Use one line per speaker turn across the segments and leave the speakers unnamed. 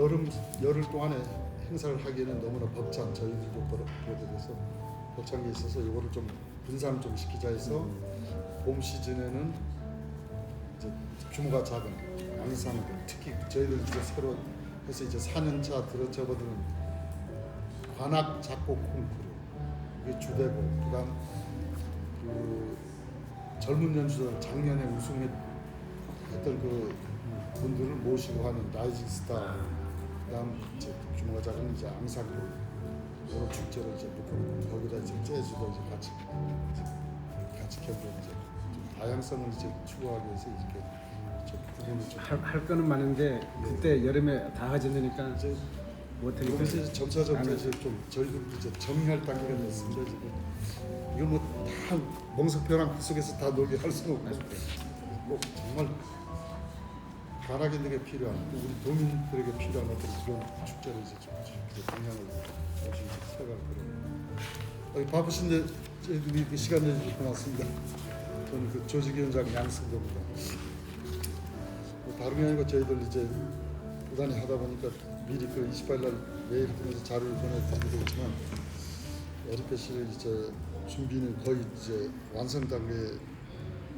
열흘 동안에 행사를 하기에는 너무나 벅찬 저희들도 그래서 벅찬 게 있어서 이거를 좀 분산 좀 시키자 해서 봄 시즌에는 이제 규모가 작은 양상들, 특히 저희들 이제 새로 해서 이제 4년차 접어드는 관악 작곡 콩쿠르 이게 주되고, 그다음 그 젊은 연주자 작년에 우승했던 그 분들을 모시고 하는 라이징 스타, 그다음 이제 규모가 작은 이제 앙상블 이런 축제를 이제 놓고 거기다 이제 재즈도 이제 같이 겹쳐 이제 좀 다양성을 이제 추구하기 위해서 이렇게 좀 부분을 좀
할 거는 많은데 그때 여름에 다 하진다니까
이제
못하니까
이제 점차 이제 좀 저희도 이제 정리할 단계가 됐습니다. 지금 이걸 뭐 다 멍석표랑 그 속에서 다 놀게 할 수는 없고, 뭐 정말 가락인들에게 필요한, 우리 도민들에게 필요한 어떤 그런 축제를 이제 좀 이제 방향을 다시 이제 세워갈 거예요. 바쁘신데 저희들이 그 시간 내주셔서 고맙습니다. 저는 그 조직위원장 양승도입니다. 뭐 다른 게 아니고 저희들 이제 부단히 하다 보니까 미리 그 28일 날 메일 통해서 자료를 보내드리기도 했지만 어렵게실 이제 준비는 거의 이제 완성 단계에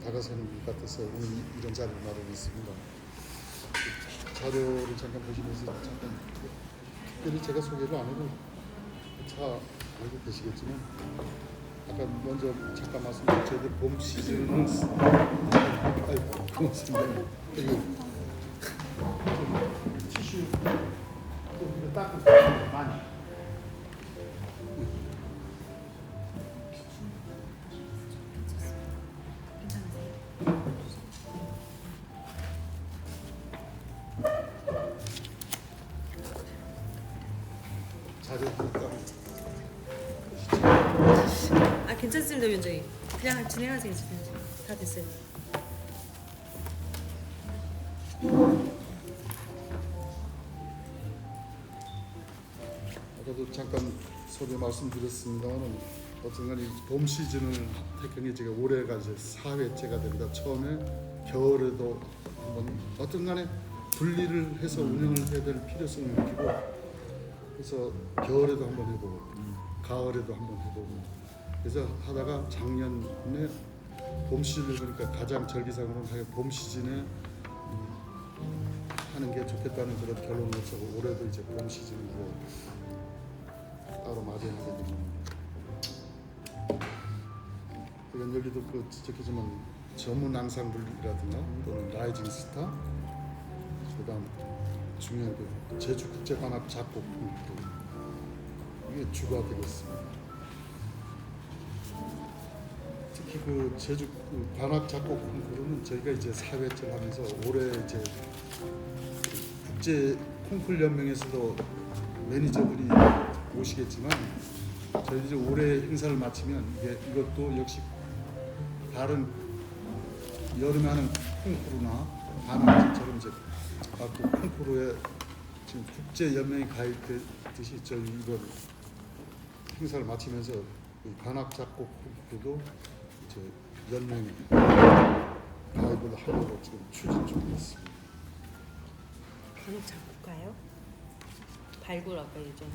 다가서는 것 같아서 오늘 이런 자리를 마련했습니다. 자료를 잠깐 보시면서 잠깐 특별히 제가 소개를 안 해도 다 알고 계시겠지만 아까 먼저 잠깐 말씀드린 저희들 봄 시즌은 고맙습니다. 이거 티슈 이거 닦고 많이.
아 괜찮습니다 위원장님. 그냥 진행하세요. 다 됐어요.
아까도 잠깐 소개 말씀드렸습니다만 어쨌든 봄 시즌을 택한 게 제가 올해가 이제 4회째가 됩니다. 처음에 겨울에도 한번 어떤 간에 분리를 해서 운영을 해야 될 필요성을 느끼고, 그래서 겨울에도 한번 해보고 가을에도 한번 해보고, 그래서 하다가 작년에 봄 시즌을 보니까 가장 절기상으로는 봄 시즌에 하는 게 좋겠다는 그런 결론을 해서 올해도 이제 봄 시즌으로 따로 맞이하게 됩니다. 그러니까 여기도 그 지적해주면 전문 앙상블이라든가 또는 라이징 스타, 그다음 중요한 그 제주 국제관악 작곡 콩쿠르 이게 주가 되겠습니다. 특히 그 제주 관악 작곡 콩쿠르는 저희가 이제 4회째 하면서 올해 이제 국제 콩쿠르 연맹에서도 매니저분이 오시겠지만 저희 이제 올해 행사를 마치면 이것도 역시 다른 여름에 하는 콩쿠르나 관악처럼 이제 그 콩쿠르에 지금 국제 연맹이 가입되듯이 저희 이걸 행사를 마치면서 관악 작곡 콩쿠르도 이제 연맹에 가입을 하려고 지금 추진 중에 있습니다.
간혹 작곡가요? 발굴 아까 예전에.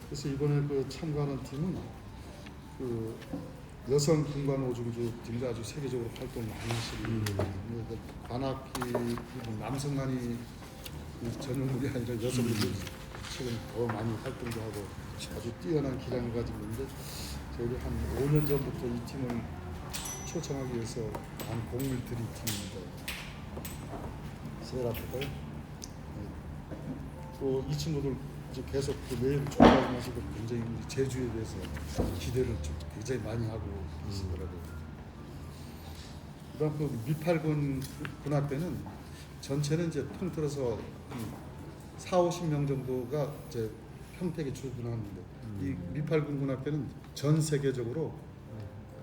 그래서 이번에 그 참가하는 팀은 그 여성 군관 오중주 팀이 아주 세계적으로 활동을 많이 하시는 관악기 남성만이 전용물이 아니라 여성들이 최근 더 많이 활동도 하고 아주 뛰어난 기량을 가지고 있는데 저희가 한 5년 전부터 이 팀을 초청하기 위해서 한 공을 들인 팀입니다. 세라프가요. 또 이 친구들 이제 계속 그 매일 조사하면서 굉장히 제주에 대해서 기대를 좀 굉장히 많이 하고 계시더라고요. 그다음 그 미팔군 군악대는 전체는 이제 통틀어서 40-50명 정도가 이제 평택에 출근하는데 이 미팔군 군악대는 전 세계적으로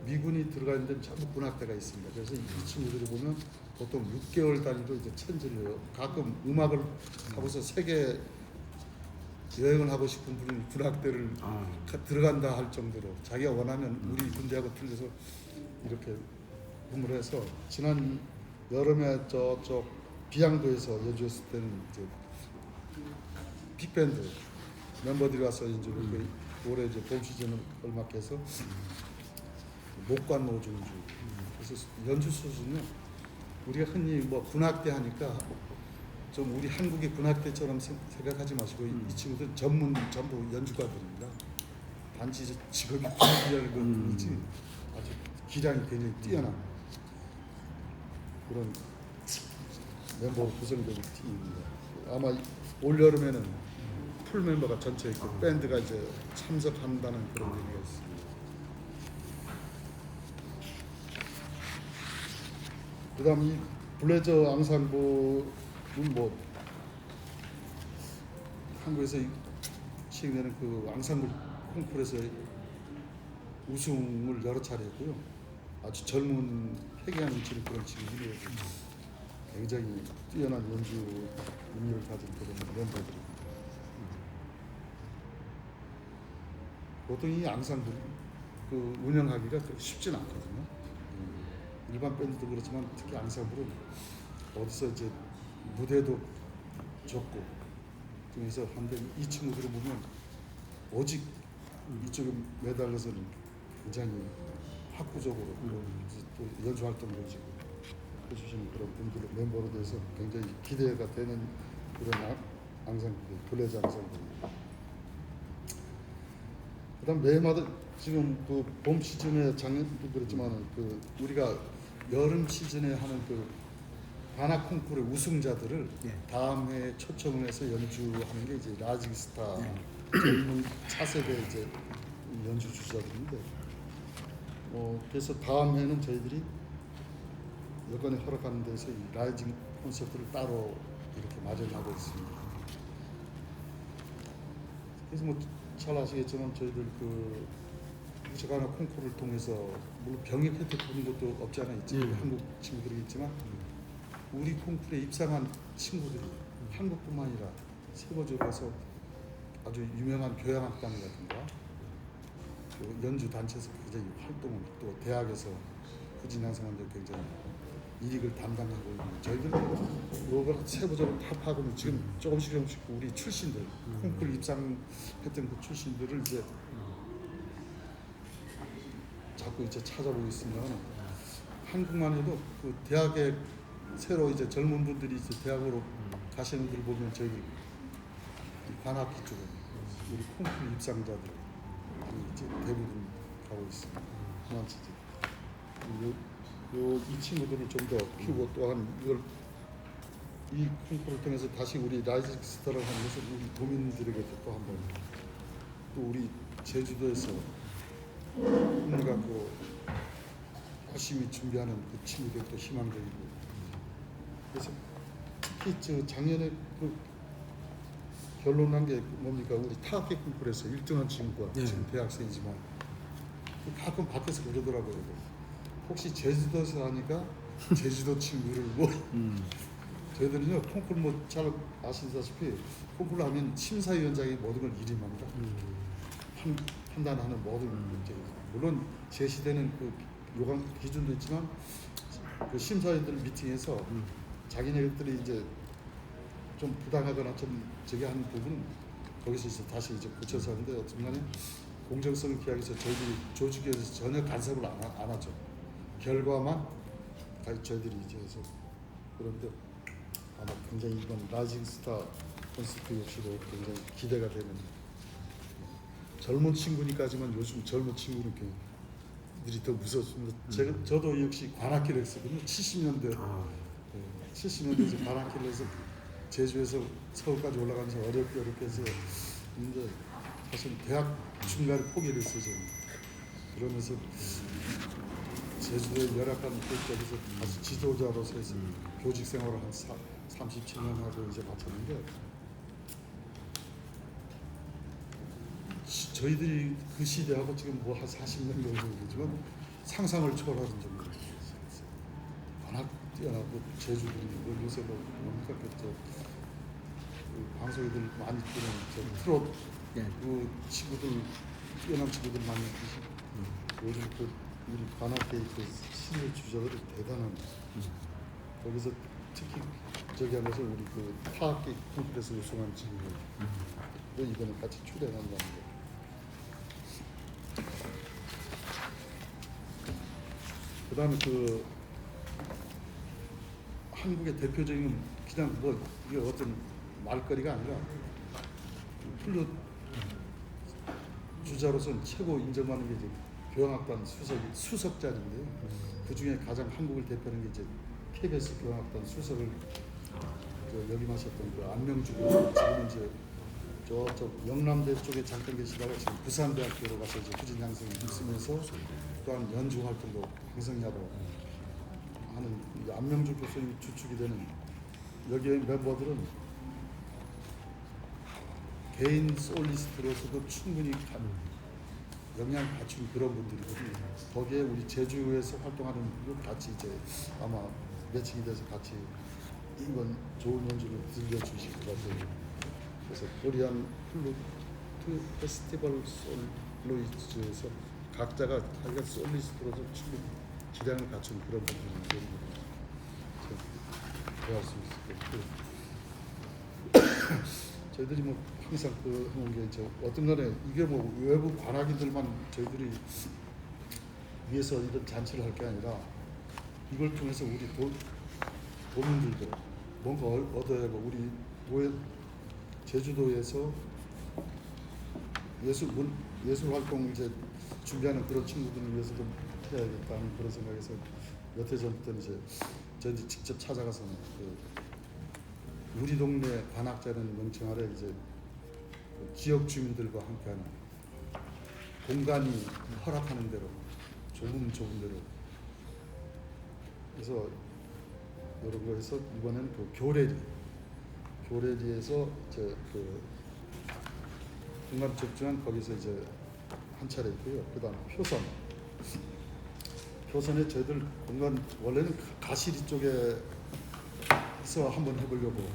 미군이 들어가 있는 데는 전부 군악대가 있습니다. 그래서 이 친구들이 보면 보통 6개월 단위로 이제 천지를 해요. 가끔 음악을 하고서 세계 여행을 하고 싶은 분이 군악대를 들어간다 할 정도로 자기가 원하면 우리 군대하고 틀려서 이렇게 구물해서 지난 여름에 저쪽 비양도에서 연주했을 때는 이제 빅밴드 멤버들이 와서 이제 올해 이제 봄 시즌을 걸맞게해서 목관 노중주 그래서 연주 수준은 우리가 흔히 뭐 군악대 하니까 좀 우리 한국의 군악대처럼 생각하지 마시고 이 친구들 전부 연주가들입니다. 단지 이제 직업이 군악이라는 건지 아주 기량이 굉장히 뛰어난 그런 멤버로 구성된 팀입니다. 아마 올 여름에는 풀 멤버가 전체 그 밴드가 이제 참석한다는 그런 얘기가 있습니다. 그다음 이 블레저 앙상블은 뭐 한국에서 시행되는 그 앙상블 콩쿠르에서 우승을 여러 차례 했고요. 아주 젊은 회개한 눈치를 그런 친구들이 굉장히 뛰어난 연주 능력을 가진 그런 멤버들입니다. 보통 이 앙상블 그 운영하기가 그렇게 쉽진 않거든요. 일반 밴드도 그렇지만 특히 앙상블은 어디서 이제 무대도 좁고 중에서 한데 이 친구들을 보면 오직 이쪽에 매달려서는 굉장히 학구적으로 또 연주 활동을 해주시는 그런 분들 멤버로 돼서 굉장히 기대가 되는 그런 앙상블, 블레저 앙상블입니다. 그다음 매해마다 지금 그 봄 시즌에 작년도 그랬지만 그 우리가 여름 시즌에 하는 그 관악 콩쿠르 우승자들을 다음 해에 초청을 해서 연주하는 게 이제 라이징 스타 젊은 차세대 이제 연주 주자들인데 그래서 다음 해는 저희들이 여건이 허락하는 데서 이 라이징 콘서트를 따로 이렇게 마련하고 있습니다. 그래서 뭐 잘 아시겠지만 저희들 그 무식하나 콩쿠르를 통해서 물론 병역 혜택 보는 것도 없지 않아 있지 한국 친구들이 있지만 우리 콩쿠르에 입상한 친구들이 한국뿐만 아니라 세계적으로 아주 유명한 교향악단이라든가 또 연주 단체에서 굉장히 활동을 또 대학에서 후진양성한데 굉장히 일익을 담당하고 있는 저희들은 이걸 세부적으로 다 파고는 지금 조금씩 우리 출신들 콩쿠르 입상했던 그 출신들을 이제 자꾸 이제 찾아보고 있습니다만 한국만 해도 그 대학에 새로 이제 젊은 분들이 이제 대학으로 가시는 분들 보면 저희들 관악기 쪽에 우리 콩쿠르 입상자들이 이제 대부분 가고 있습니다. 그만치 이 친구들을 좀 더 키우고 또한 이걸 이 콩쿠르를 통해서 다시 우리 라이징 스타를 하는 것을 우리 도민들에게 또 한번 또 우리 제주도에서 꿈을 갖고 열심히 준비하는 그 친구들도 희망적이고 그래서 특히 저 작년에 그 결론난 게 뭡니까 우리 타악계 콩쿠르에서 1등한 친구가 지금 대학생이지만 가끔 밖에서 그러더라고요. 혹시 제주도에서 하니까 제주도 친구를 뭐 저희들은요 콩쿠르 뭐 잘 아시다시피 콩쿠르 하면 심사위원장이 모든 걸 일임합니다. 판단하는 모든 문제 물론 제 시대는 그 요강 기준도 있지만 그 심사위원들 미팅에서 자기네들이 이제 좀 부당하거나 좀 저기 하는 부분은 거기서 이제 다시 이제 고쳐서 하는데 어떤 간에 공정성을 기하기 위해서 저희들이 조직에서 전혀 간섭을 안 하죠. 결과만 저희들이 이제 해서 그런데 아마 굉장히 이번 라이징 스타 콘서트 역시도 굉장히 기대가 되는 젊은 친구니까지만 요즘 젊은 친구들이 더 무섭습니다. 저도 역시 관악기를 했었거든요. 70년대 70년대 이제 관악기를 해서 제주에서 서울까지 올라가면서 어렵게 해서 근데 사실 대학 중간에 포기를 했어요. 그러면서 제주도의 열악한 곳에서 다시 지도자로서 해서 교직 생활을 한 37년 하고 이제 마쳤는데 저희들이 그 시대하고 지금 뭐 한 40년 정도 되지만 상상을 초월하는 정도로 워낙 뛰어나고 제주도는 요새 뭐 뭡니까 그저 그 방송에들 많이 뜨는 저 트롯
예.
그 친구들 뛰어난 친구들 많이 있듯이 요즘 그 우리 관악계 그 신의 주자들이 대단합니다. 거기서 특히 저기 하면서 우리 그 타악계 콩쿠르에서 우승한 친구들 또 이번에 같이 출연한다는 거. 그다음에 그 한국의 대표적인 그냥 뭐 이게 어떤 말거리가 아니라 플룻 주자로서는 최고 인정받는 게 이제 교향악단 수석자인데요. 그 중에 가장 한국을 대표하는 게 이제 KBS 교향악단 수석을 역임하셨던 그 안명주고 지금 이제 저쪽 영남대 쪽에 잠깐 계시다가 지금 부산대학교로 가서 이제 후진 양성을 있으면서 또한 연주 활동도 항상 하고 하는 이 안명주 교수님이 주축이 되는 여기의 멤버들은 개인 솔리스트로서도 충분히 영향을 갖춘 그런 분들이거든요. 거기에 우리 제주에서 활동하는 분도 같이 이제 아마 매칭이 돼서 같이 이번 좋은 연주를 들려주실 것 같아요. 그래서 코리안 플루트 페스티벌 솔로이스트에서 각자가 자기가 솔리스트로서 충분히 기량을 갖춘 그런 분들이 배울 수 있을 거고 저희들이 뭐 항상 그 하는 게 이제 어떤 간에 이게 뭐 외부 관악인들만 저희들이 위해서 이런 잔치를 할 게 아니라 이걸 통해서 우리 도민들도 뭔가 얻어야 하고 우리 제주도에서 예술 활동 이제 준비하는 그런 친구들을 위해서 좀 해야겠다는 그런 생각에서 몇 해 전부터 이제 저희들이 직접 찾아가서는 그 우리 동네 관악자라는 명칭 아래 이제 그 지역 주민들과 함께하는 공간이 허락하는 대로 좁은 대로 그래서 이런 거에서 이번에는 그 교래리에서 이제 그 공간 접주한 거기서 이제 한 차례 있고요. 그다음 표선에 저희들 공간 원래는 가시리 쪽에서 한번 해보려고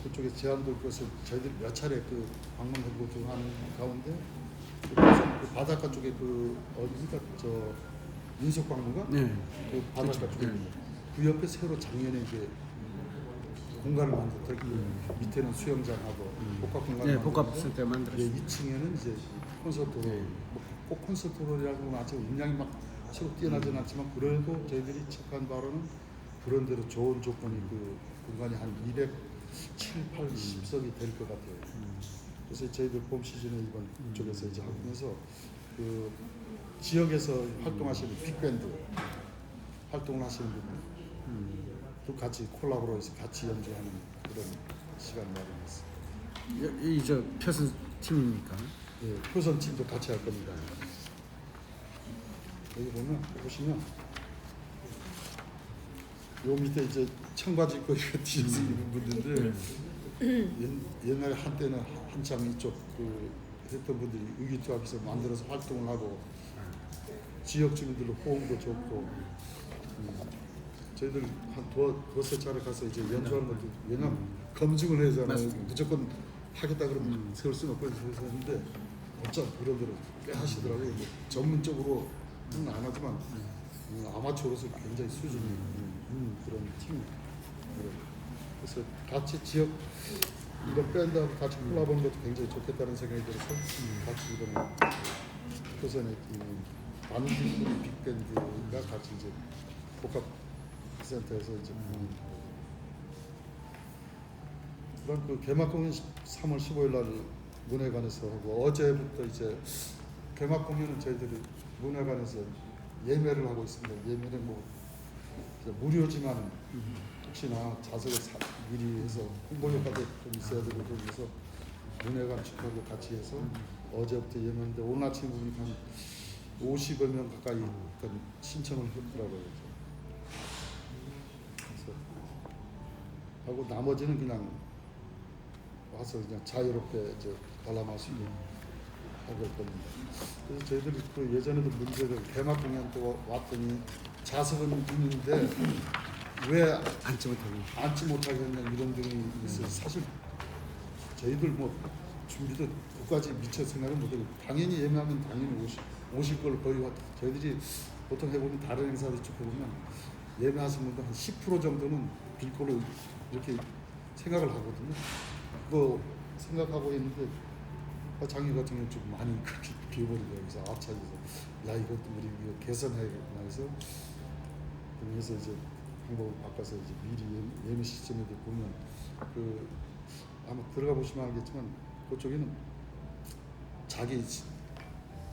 그쪽에 제안도 있고 해서 저희들 몇 차례 그 방문해보고 좀 하는 가운데 그 표선 그 바닷가 쪽에 그 어디가 저 민속박물관 그 바닷가 쪽에 그 옆에 새로 작년에 이제 공간을 만들었더니 그 밑에는 수영장하고 복합 공간을
복합센터 만들었어요.
2층에는 이제 콘서트홀, 꼭 콘서트홀이라고는 아직 음량이 막 서로 뛰어나지는 않지만 그래도 저희들이 체크한 바로는 그런 대로 좋은 조건이 그 공간이 한 270~80석이 될 것 같아요. 그래서 저희들 봄 시즌에 이번 쪽에서 이제 하면서 그 지역에서 활동하시는 빅밴드 활동을 하시는 분들 또 같이 콜라보로해서 같이 연주하는 그런 시간 마련했어요.
이저 표선 팀입니까?
예, 표선 팀도 같이 할 겁니다. 여기 보시면 요 밑에 이제 청바지 입고 뒤에서 입은 분들인데 옛날에 한때는 한참 이쪽 그 했던 분들이 의기투합해서 만들어서 활동을 하고 지역 주민들로 호응도 좋고 저희들 한 두세 차례 가서 이제 연주하는 것도 왜냐면 검증을 해야 하잖아요.
맞습니다.
무조건 하겠다 그러면 세울 수는 없고 해서 했는데 어쩜 그런 대로 꽤 하시더라고요. 뭐 전문적으로는 안 하지만 아마추어로서 굉장히 수준이 있는 그런 팀이에요. 그래서 같이 지역 이런 밴드하고 같이 콜라보하는 것도 굉장히 좋겠다는 생각이 들어서 같이 이번에 표선에 있는 반디스 빅밴드가 같이 이제 복합센터에서 이제 그럼 그 개막 공연 3월 15일 날 문화관에서 하고 어제부터 이제 개막 공연은 저희들이 문화관에서 예매를 하고 있습니다. 예매는 뭐 무료지만 혹시나 좌석을 미리 해서 홍보 효과도 좀 있어야 되고 그래서 문화관 측하고 같이 해서 어제부터 예매했는데 오늘 아침 보니까 한 50여 명 가까이 신청을 했더라고요. 그래서 하고 나머지는 그냥 와서 그냥 자유롭게 이제 관람할 수 있게 하고 있거든요. 그래서 저희들이 그 예전에도 문제를 개막 공연 때 왔더니 좌석은 있는데 왜 앉지 못하게 했냐 이런 등이 있어요. 사실 저희들 뭐 준비도 그까지 미처 생각을 못하고 당연히 예매하면 당연히 오실 걸 거의 저희들이 보통 해보면 다른 행사들 쭉 해보면 예매하신 분도 한 10% 정도는 빌 거로 이렇게 생각을 하거든요. 그거 생각하고 있는데 장애 같은 경우 좀 많이 그렇게 비워버리고 그래서 아차해서 야 이것도 우리 이거 개선해야겠구나 해서 그래서 이제 방법을 바꿔서 이제 미리 예매 시점에도 보면 그 아마 들어가 보시면 알겠지만 그쪽에는 자기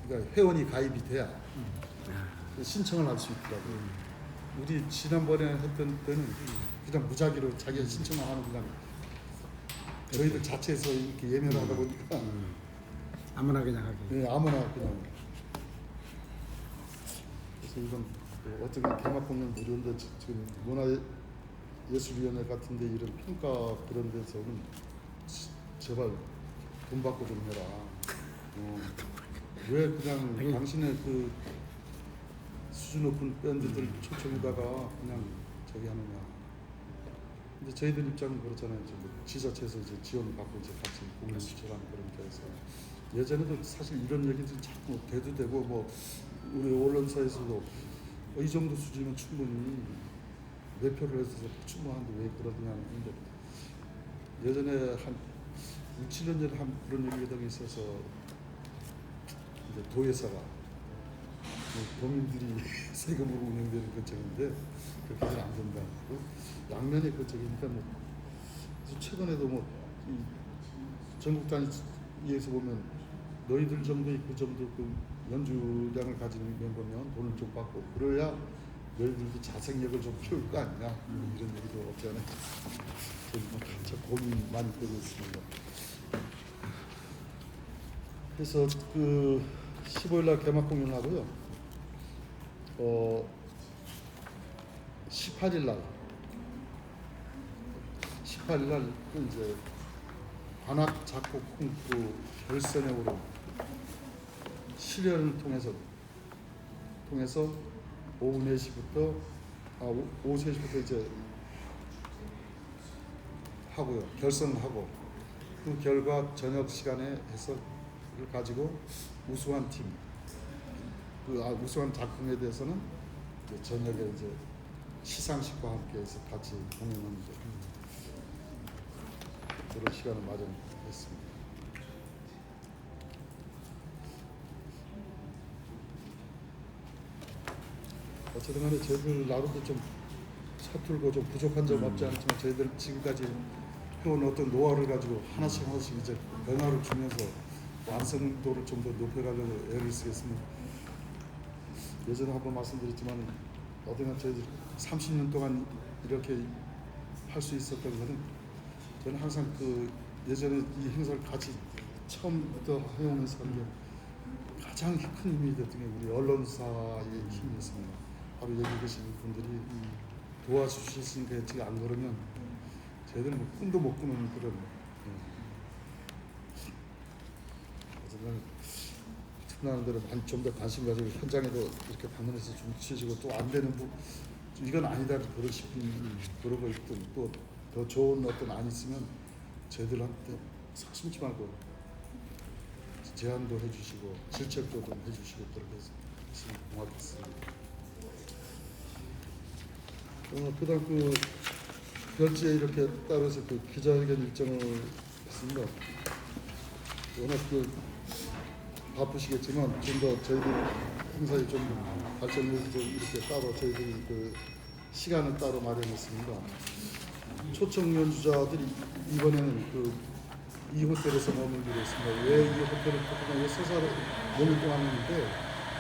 그러니까 회원이 가입이 돼야 신청을 할 수 있더라고요. 우리 지난번에 했던 때는 그냥 무작위로 자기가 신청만 하는 그냥 저희들 자체에서 이렇게 예매를 하다 보니까
아무나 그냥 하기.
네, 아무나 그냥 그래서 이건 뭐 어떻게 개막 공연 무료인데 지금 문화예술위원회 같은데 이런 평가 그런 데서는 제발 돈 받고 좀 해라. 왜 그냥 당신의 그 수준 높은 밴드들 초청에다가 그냥 저기 하느냐. 근데 저희들 입장은 그렇잖아요. 이제 뭐 지자체에서 이제 지원을 받고 이제 같이 공연 시켜가는 그러니까 해서 예전에도 사실 이런 얘기들 자꾸 돼도 되고 뭐 우리 언론사에서도 이 정도 수준은 충분히 매표를 해서 충분한데 왜 그러느냐는 건데 예전에 한 6, 7년 전에 한 그런 얘기가 있어서 이제 도예사가 도민들이 세금으로 운영되는 거점인데 그렇게 해서는 안 된다. 양면의 거점이니까 뭐 최근에도 뭐 전국 단위에서 보면 너희들 정도의 그 정도 그 연주량을 가지는 멤버면 돈을 좀 받고 그래야 너희들도 자생력을 좀 키울 거 아니냐 이런 얘기도 없지 않아요. 저 고민 많이 되고 있습니다. 그래서 그 15일날 개막 공연을 하고요. 18일날 그 이제 관악 작곡 콩쿠르 결선에 오른 실현을 통해서 오후 4시부터 오후 3시부터 이제 하고요. 결선하고 그 결과 저녁 시간에 해서 를 가지고 우수한 팀, 우수한 작품에 대해서는 이제 저녁에 이제 시상식과 함께해서 같이 공연하는 그런 시간을 마련했습니다. 어쨌든 간에 저희들 나름도 좀 서툴고 좀 부족한 점 없지 않지만 저희들 지금까지 해온 어떤 노하우를 가지고 하나씩 이제 변화를 주면서 완성도를 좀 더 높여가려고 애를 쓰겠습니다. 예전에 한번 말씀드렸지만 어쩌면 저희들 30년 동안 이렇게 할 수 있었던 것은 저는 항상 그 예전에 이 행사를 같이 처음부터 해오면서 한 게 가장 큰 힘이 됐던 게 우리 언론사의 힘이었습니다. 바로 여기 계신 분들이 도와주셨으니까 지금 안 그러면 저희들은 뭐 꿈도 못 꾸는 그런 틈나는 대로 좀 더 관심 가지고 현장에도 이렇게 방문해서 좀 치시고 또 안 되는 이건 아니다 그러고 있든 또 더 좋은 어떤 안이 있으면 저희들한테 서슴지 말고 제안도 해주시고 질책도 좀 해주시고 그렇게 해서 고맙겠습니다. 그다음 그 별지에 이렇게 따라서 그 기자회견 일정을 했습니다. 워낙 그 바쁘시겠지만 좀 더 저희들 행사에 좀 발전을 이렇게 따로 저희들이 그 시간을 따로 마련했습니다. 초청 연주자들이 이번에는 그 이 호텔에서 머물기로 했습니다. 왜 이 호텔을 보통 서사를 머물동하는데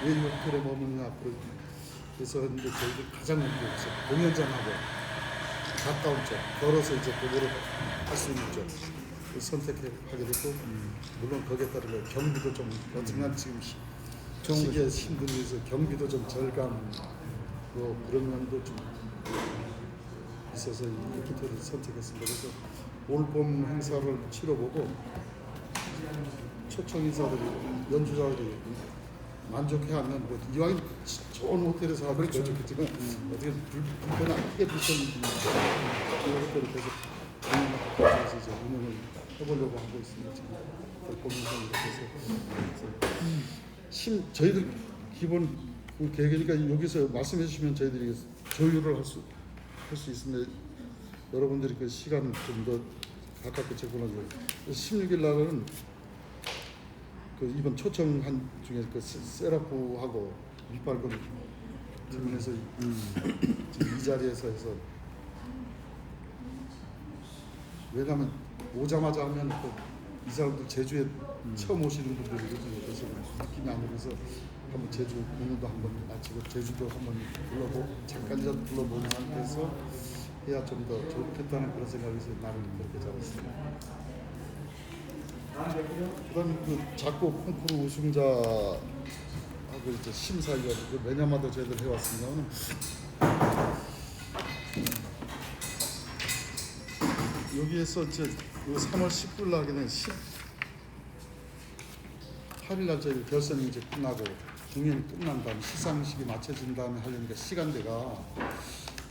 왜 이 호텔에 머무느냐 그래서 했는데 저희들 가장 먼저 공연장하고 가까운 쪽 걸어서 이제 그거를 할 수 있는 쪽 선택하게 됐고 물론 거기에 따르면 경비도 좀 어쩌면 지금 시기에 힘든 일에서 경비도 좀 절감 그런 면도 좀 있어서 이 호텔을 선택했습니다. 그래서 올봄 행사를 치러보고 초청 인사들이 연주자들이 만족해하면 뭐 이왕 좋은 호텔에서 하면 더 좋겠지만 어떻게 크게 불편한 이 호텔을 계속 운영을 이제 운영을 해보려고 하고 있습니다. 지금 고민하고 이렇게 해서 저희들 기본 그 계획이니까 여기서 말씀해 주시면 저희들이 조율을 할 수 있습니다. 여러분들이 그 시간 좀 더 가깝게 접근하고 16일 날은 그 이번 초청한 중에 그 세라프하고 밑발권 질문에서 지금 이 자리에서 해서 왜냐하면 오자마자 하면 이 사람들 제주에 처음 오시는 분들이거든요. 그래서 느낌이 안 오면서 한번 제주 공연도 한번 마치고 제주도 한번 불러보고 잠깐이라도 불러보는 상태에서 해야 좀 더 좋겠다는 그런 생각에서 나는 그렇게 잡았습니다. 그다음에 그 작곡 콩쿠르 우승자하고 이제 심사위원 매년마다 저희들 해왔습니다만 여기에서 이제 3월 19일 날 하게 된 18일 날 저희 결선이 이제 끝나고 공연이 끝난 다음 시상식이 마쳐진 다음에 하려니까 시간대가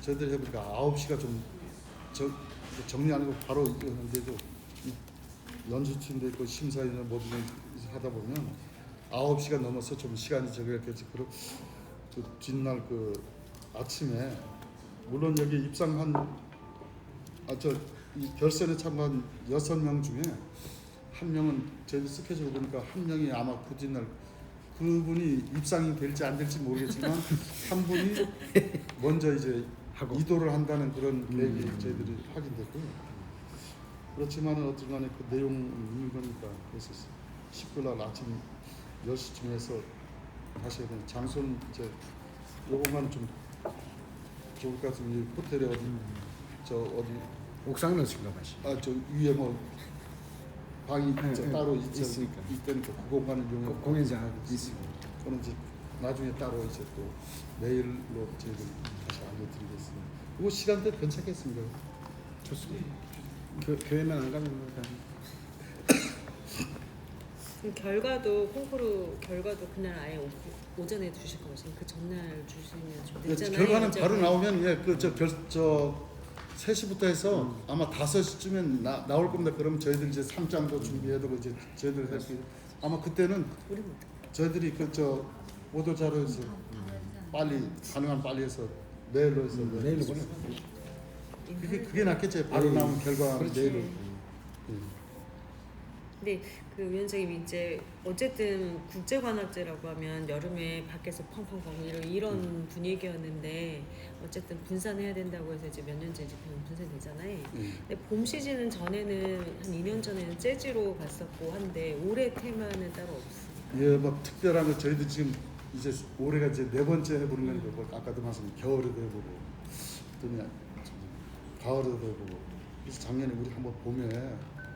저희들 해보니까 9시가 좀 정리 안 하고 바로 이었는데도 연주팀도 있고 심사위원 모든 하다 보면 9시가 넘어서 좀 시간이 저기였겠지. 그리고 그 뒷날 그 아침에 물론 여기 입상한 이 결선에 참가한 6명 중에 한 명은 저희 스케줄 보니까 한 명이 아마 그 뒷날 그분이 입상이 될지 안 될지 모르겠지만 한 분이 먼저 이제
하고.
이도를 한다는 그런 계획이 저희들이 확인됐고요. 그렇지만 어쨌든 간에 그 내용은 있는 거니까 그래서 19일 날 아침 10시쯤 해서 하셔야 되는 장소는 이제 요것만 좀 좋을 것 같으면 호텔에 어디 어디
옥상 넣으신가 봐시.
저 위에 뭐 방이
네,
따로
있으니까.
있다니까 그 공간을 이용해
공연장 있으고.
그건 이제 나중에 따로 이제 또 메일로 저희들 다시 알려드리겠습니다. 그거 시간대 괜찮겠습니다.
좋습니다. 교회만 안 가면
그럼 결과도 콩쿠르 결과도 그날 아예 오전에 주실 거죠? 그 전날 주시면 좀 늦잖아요.
결과는
이제.
바로 나오면 저 3시부터 해서 아마 5시쯤엔 나올 겁니다. 그럼 저희들 이제 3장도 준비해두고 이제 저희들 할수 아마 그때는
우리 못.
저희들이 보도 자료에서 빨리 가능한 빨리 해서 메일로 해서
내일로 보내.
그게 낫겠죠. 바로 나온 결과 메일로.
근데 그 위원장님이 이제 어쨌든 국제관악제라고 하면 여름에 밖에서 펑펑펑 이런 분위기였는데 어쨌든 분산해야 된다고 해서 이제 몇 년째 이제 분산되잖아요. 근데 봄 시즌은 전에는 한 2년 전에는 재즈로 갔었고 한데 올해 테마는 따로 없어요.
예, 뭐 특별한 거 저희도 지금 이제 올해가 이제 4번째 해보는 거니까 뭐 아까도 말씀 겨울에도 해보고 또 가을에도 해보고 그래서 작년에 우리 한번 봄에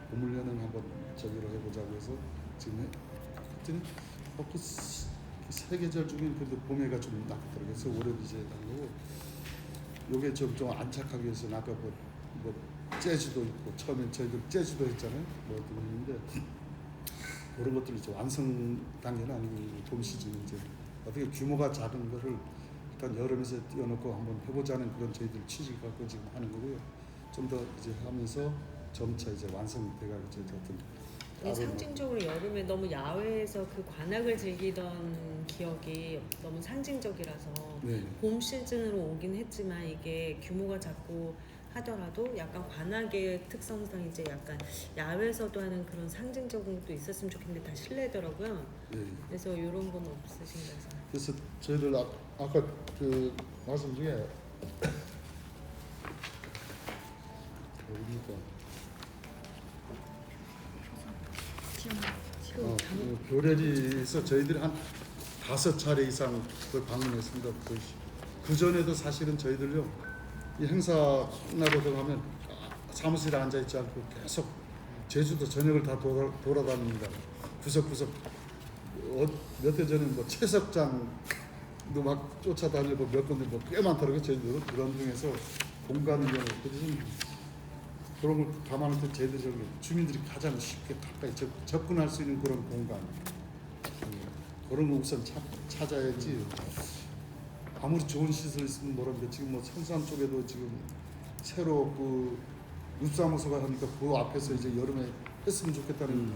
봄을려는 한번 저기로 해보자고 해서 지금 했더니 그 계절 중에 그래도 봄에가 좀 낫더라고요. 그래서 올해도 이제 한 거고 요게 좀 안착하기 위해서는 아까 뭐 재즈도 있고 처음엔 저희들 재즈도 했잖아요. 뭐 있는데 그런 것들이 이제 완성 단계는 아니고 봄 시즌 이제 어떻게 규모가 작은 거를 일단 여름에서 띄워놓고 한번 해보자는 그런 저희들 취지 갖고 지금 하는 거고요. 좀 더 이제 하면서 점차 이제 완성돼가지고 어떤
상징적으로 여름에 너무 야외에서 그 관악을 즐기던 기억이 너무 상징적이라서
네.
봄 시즌으로 오긴 했지만 이게 규모가 작고 하더라도 약간 관악의 특성상 이제 약간 야외에서도 하는 그런 상징적인 것도 있었으면 좋겠는데 다 실내더라고요.
네.
그래서 이런 건 없으신가 해서.
그래서 저희들 아까 그 말씀 중에 어디니까 그 교례리에서 저희들이 한 5차례 이상 그걸 방문했습니다. 그 전에도 사실은 저희들요 이 행사 끝나고 들어가면 사무실에 앉아 있지 않고 계속 제주도 전역을 다 돌아다닙니다. 구석구석 몇 해 전에 뭐 채석장도 막 쫓아다니고 몇 군데 뭐 꽤 많더라고요. 저희들은 그런 중에서 공간을 그래서 그런 걸 감안할 때 저희들이 주민들이 가장 쉽게 가까이 접근할 수 있는 그런 공간 그런 거 우선 찾아야지. 아무리 좋은 시설 있으면 모르는데 지금 뭐 성산 쪽에도 지금 새로 그 읍사무소가 하니까 그 앞에서 이제 여름에 했으면 좋겠다는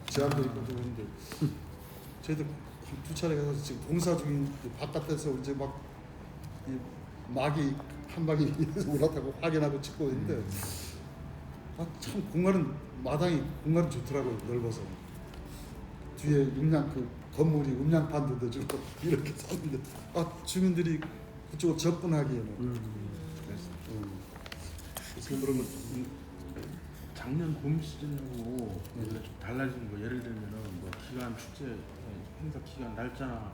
제안도 있고 좀 했는데 저희도 두 차례 가서 지금 공사 중인 바깥에서 이제 막 이 막이 한 방이 올라타고 확인하고 찍고 있는데 참 공간은 마당이 공간이 좋더라고요. 넓어서 뒤에 음량 그 건물이 음량판도 내주고 이렇게 샀는데 주민들이 그쪽으로 접근하기에는
그래서 그러면 작년 봄 시즌하고 원래 좀 달라진 거 예를 들면은 뭐 기간 축제 행사 기간 날짜나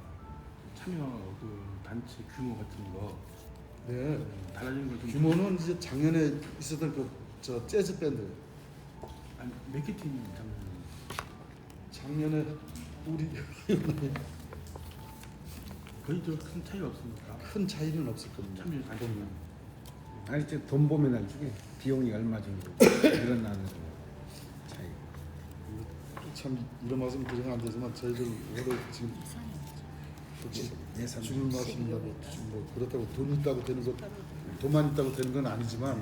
참여 그 단체 규모 같은 거
네.
달라진 걸좀
규모는 이제 작년에 있었던 저 재즈 밴드
아니 몇 개 팀이 작년
작년에 우리
거의 저 큰 차이가 없습니까?
큰 차이는 없을 겁니다.
참여 단체
보면.
아니 이제 돈 보면 나중에 비용이 얼마 정도 늘어나는 차이.
참 이런 말씀 드리면 안 되지만 저희들 올해 지금
예산
주민 말씀이라고 뭐 그렇다고 돈 있다고 되는 것 돈만 있다고 되는 건 아니지만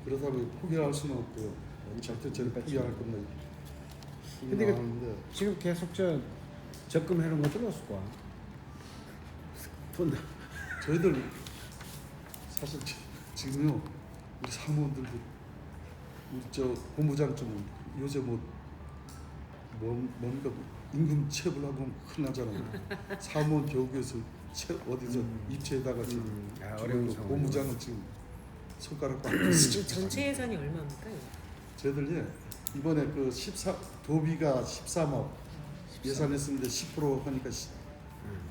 그렇다고 포기할 수는 없고 절대 저희 포기할 겁니다.
근데
근데
지금 계속 저 적금해놓은 것들 없을 거야. 돈
저희들 사실 지금요 우리 사무원들도 우리 저 본부장 좀 요새 뭔가 임금 체불 하면 큰일 나잖아요. 사무원 교육에서 어디서 입체에다가 지금
어려운 상황.
본부장은 지금 손가락 꽉
지금 전체 예산이 얼마입니까? 이거?
저희들 이번에 그 도비가 13억 예산했었는데 10% 하니까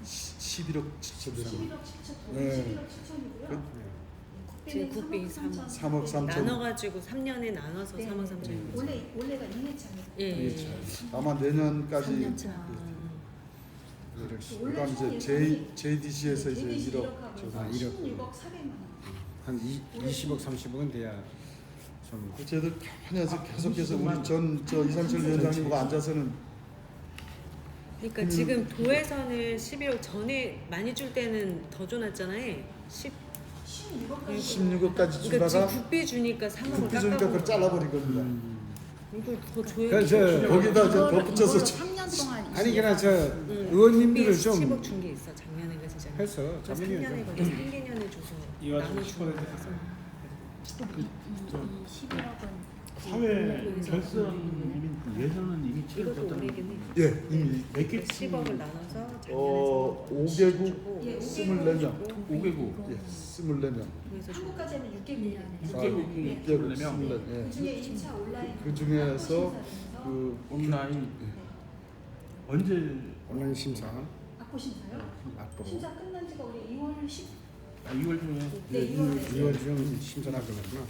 11억 7천 되죠.
11억 7천,
네.
11억 7천이고요.
지금 국비
3억 3천.
나눠가지고 3년에 나눠서
네.
3억 3천.
원래가 2회차입니다.
예.
아마 내년까지
3년차.
그다음 이제 JDC에서 이제 1억
16억 400만 원.
한 20억 30억은 돼야 좀
저희들 가만히 해서 계속해서 우리 저 이상철 위원장님과 앉아서는
그러니까 지금 도에서는 11억 전에 많이 줄 때는 더 줘놨잖아요.
16억까지.
16억까지
그러니까
주다가
지금 국비 주니까 3억을
국비 주니까 그걸
깎아버려.
잘라버린 겁니다.
이걸 더 줘야
그래서
거기다 이제 덧붙여서
3년 동안
아니 그냥 저 의원님들을 좀
10억 준 게 있어 작년에 그래서 제가.
해서
그래서
자문위원
3년에
좀
걸쳐서 1개년에 줘서
이와중에
나눠주는
10%
거라서.
이 11억은
사회 결선 예산은 이미
이것도
채워졌다는
오래긴 해.
예 이미
몇개
10억을 나눠서 작년에
5개국
예,
24명
5개국
예 24명
그래서
한국까지 하면 6개국이라는.
6개국이
6개국
24명
24명 예.
그 중에 2차 온라인.
그 중에서 그
온라인 언제
온라인 심사
악보 심사요?
앞으로
심사 끝난 지가 올해 2월 10.
2월 중에
네, 2월에.
2월 중 심사 나가는구나.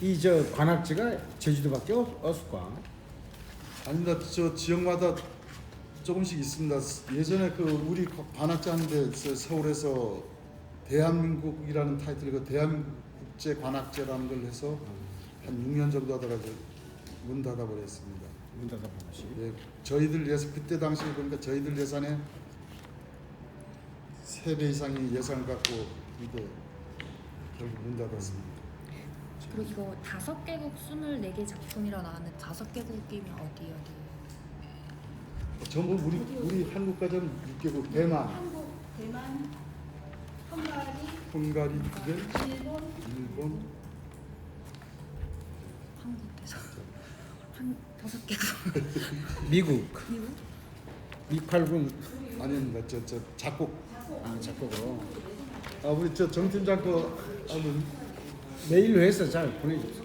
이 저 관악지가 제주도밖에 없을 거야.
아닙니다. 저 지역마다 조금씩 있습니다. 예전에 그 우리 관악자 하는데 서울에서 대한민국이라는 타이틀 그 대한민국 국제 관악제라는 걸 해서 한 6년 정도 하다가 이제 문 닫아버렸습니다.
문 닫아보시.
예, 저희들 예산 그때 당시에 보니까 저희들 예산의 3배 이상의 예산을 갖고 이게 결국 문 닫았습니다.
그리고 이거 5개국 24개 작품이라 나왔는데 5개국이면 어디?
전부 우리 한국까지는 6개국 대만,
한국, 대만, 헝가리,
헝가리 2개, 일본
한국에서 한 5개국.
미국. 미팔군
아닙니다. 저 작곡
작곡으로
우리 저 정 팀장 거
메일로 해서 잘 보내줬어.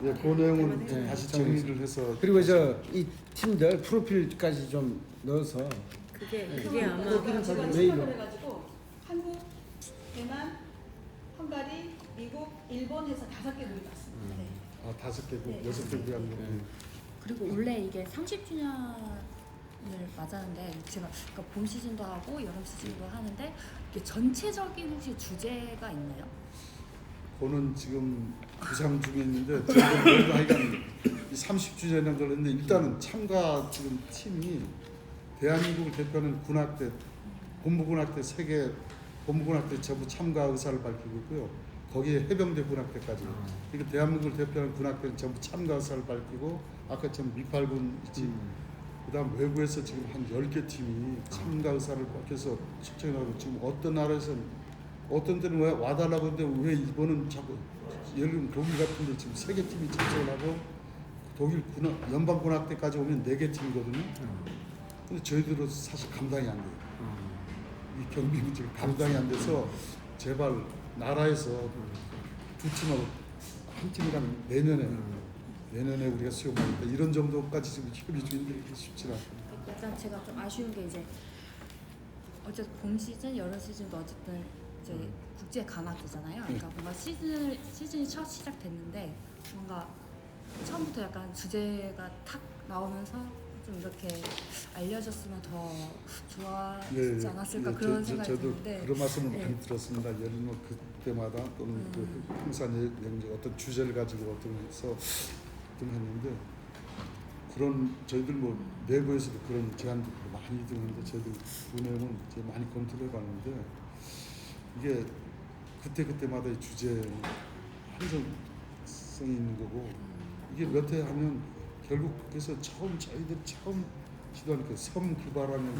예, 그 내용은
네,
다시
정리해서.
정리를 해서
그리고 저 이 팀들 프로필까지 좀 넣어서
그게 아마
제가
메일로.
추가를 해가지고 한국, 대만, 헝가리, 미국, 일본 해서 5개국이 왔습니다. 네.
5개국,
네.
6개국이 아니고
그리고 원래 이게 30주년을 맞았는데 제가 그러니까 봄 시즌도 하고 여름 시즌도 하는데 이게 전체적인 혹시 주제가 있나요?
그거는 지금 구상 중에 있는데 저희도 하여간 30주년을 걸렸는데 일단은 참가 지금 팀이 대한민국을 대표하는 군악대, 본부군악대 3개 본부군악대 전부 참가 의사를 밝히고 있고요. 거기에 해병대 군악대까지. 그러니까 대한민국을 대표하는 군악대는 전부 참가사를 밝히고 아까처럼 미팔군 있지. 그다음 외부에서 지금 한 10개 팀이 참가 의사를 밝혀서 측정하고 지금 어떤 나라에서는 어떤 때는 왜 와달라고 하는데 왜 이번은 자꾸 예를 들면 독일 같은 데 지금 3개 팀이 참석을 하고 독일 연방군악대까지 오면 4개 팀이거든요. 근데 저희들은 사실 감당이 안 돼요. 이 경비 문제가 감당이 안 돼서 제발 나라에서 두 팀하고 한 팀이랑 내년에 우리가 수용하겠다 이런 정도까지 지금 협의 중인데 이게 쉽지 않아요.
일단 제가 좀 아쉬운 게 이제 어쨌든 봄 시즌, 여름 시즌도 어쨌든 이제 국제 관악이잖아요. 그러니까 뭔가 시즌이 첫 시작됐는데 뭔가 처음부터 약간 주제가 탁 나오면서 좀 이렇게 알려졌으면 더 좋아지지 않았을까 그런 생각이
저도
드는데
그런 말씀을
네.
많이 들었습니다. 예를 들면 그때마다 또는 그 행사 내용 어떤 주제를 가지고 어떤 해서 좀 했는데 그런 저희들 뭐 내부에서도 그런 제안도 많이 드는데 저희들 그 내용은 이제 많이 검토를 해봤는데 이게 그때마다의 주제 한정성이 있는 거고 이게 몇 해 하면 결국 그래서 저희들 처음 시도한 그 섬 규발하는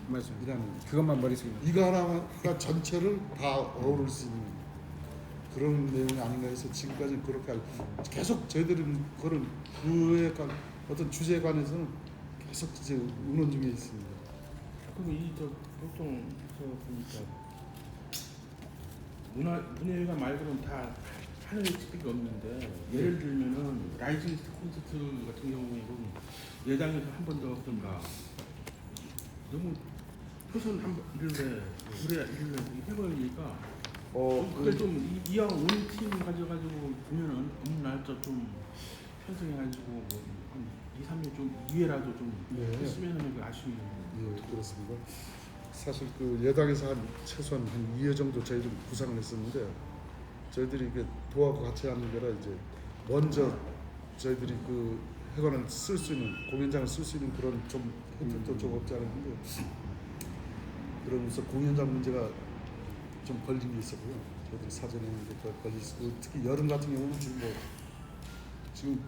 맞아요.
이라는
그것만 머릿속에.
이거 하나가 전체를 다 어우를 수 있는 그런 내용이 아닌가 해서 지금까지는 그렇게 알고 계속 저희들은 그런 그에 관 어떤 주제에 관해서는 계속 이제 의논 중에 있습니다.
그리고 이저 보통 저 보니까 문예회관 말고는 다 하는 스펙이 없는데 예를 들면은 라이징 스타 콘서트 같은 경우에는 예당에서 한 번 더 하던가 너무 표선 한번 이래 해버리니까 그걸 좀 이왕 온 팀 가져가지고 보면은 어느 날짜 좀 편성해가지고 뭐한 2, 3일 좀 이해라도 좀
네.
했으면은 그 아쉬움이
예, 그렇습니다. 사실 그 예당에서 한 최소한 한 2회 정도 저희들이 구상을 했었는데 저희들이 이게 도하고 같이 하는 거라 이제 먼저 저희들이 그 회관을 쓸 수 있는 공연장을 쓸 수 있는 그런 좀 혜택도 좀 없지 않은데 그러면서 공연장 문제가 좀 걸린 게 있었고요. 저희들이 사전에 했는데 걸리고 특히 여름 같은 경우는 지금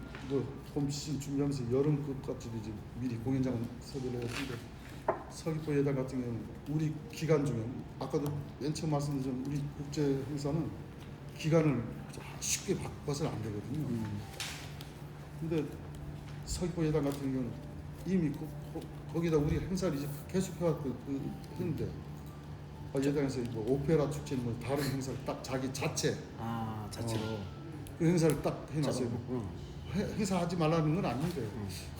봄 시즌 준비하면서 여름 끝까지도 이제 미리 공연장을 섭외를 했는데 서귀포 예당 같은 경우는 우리 기간 중에 아까도 맨 처음 말씀드린 우리 국제 행사는 기간을 쉽게 바꿔서는 안 되거든요. 근데 서귀포 예당 같은 경우는 이미 거기다 우리 행사를 이제 계속 해왔고 했는데 예당에서 뭐 오페라 축제 뭐 다른 행사를 딱 자기 자체
자체로.
그 행사를 딱 해놨어요. 행사하지 말라는 건 아닌데